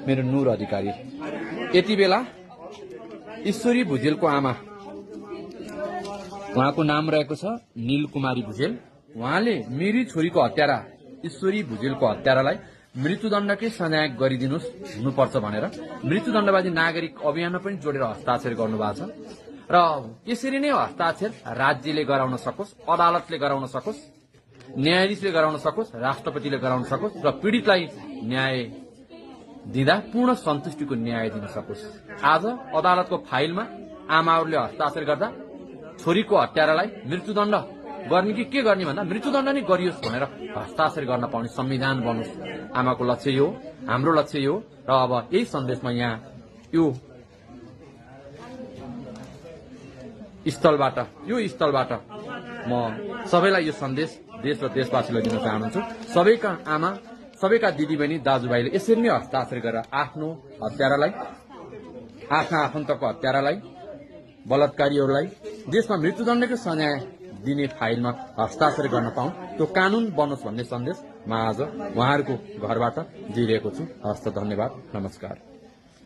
मेरो नुर अधिकारी। यति बेला ईश्वरी भुजेलको आमा, उहाँको नाम रहेको छ नीलकुमारी भुजेल, उहाँले मेरी छोरीको हत्यारा ईश्वरी भुजेलको हत्यारालाई मृत्युदण्डकै सजाय गरिदिनुहोस् हुनुपर्छ भनेर मृत्युदण्डवादी नागरिक अभियानमा पनि जोडेर हस्ताक्षर गर्नुभएको छ। र यसरी नै हस्ताक्षर राज्यले गराउन सकोस्, अदालतले गराउन सकोस्, न्यायाधीशले गराउन सकोस्, राष्ट्रपतिले गराउन सकोस् र पीडितलाई न्याय दिँदा पूर्ण सन्तुष्टिको न्याय दिन सकोस्। आज अदालतको फाइलमा आमाहरूले हस्ताक्षर गर्दा छोरीको हत्यारालाई मृत्युदण्ड गर्ने कि के गर्ने भन्दा मृत्युदण्ड नै गरियोस् भनेर हस्ताक्षर गर्न पाउने संविधान बनोस्। आमाको लक्ष्य यो, हाम्रो लक्ष्य यो। र अब यही सन्देशमा यहाँ यो स्थलबाट म सबैलाई यो सन्देश देश र देशवासीलाई दिन चाहन्छु। सबैका आमा, सबैका दिदीबहिनी, दाजुभाइले यसरी नै हस्ताक्षर गरेर आफ्नो हत्यारालाई, आफ्ना आफन्तको हत्यारालाई, बलात्कारीहरूलाई देशमा मृत्युदण्डकै सजाय दिने फाइलमा हस्ताक्षर गर्न पाऊँ, त्यो कानून बनोस् भन्ने सन्देश म आज उहाँहरूको घरबाट दिइरहेको छु। हस्त, धन्यवाद, नमस्कार।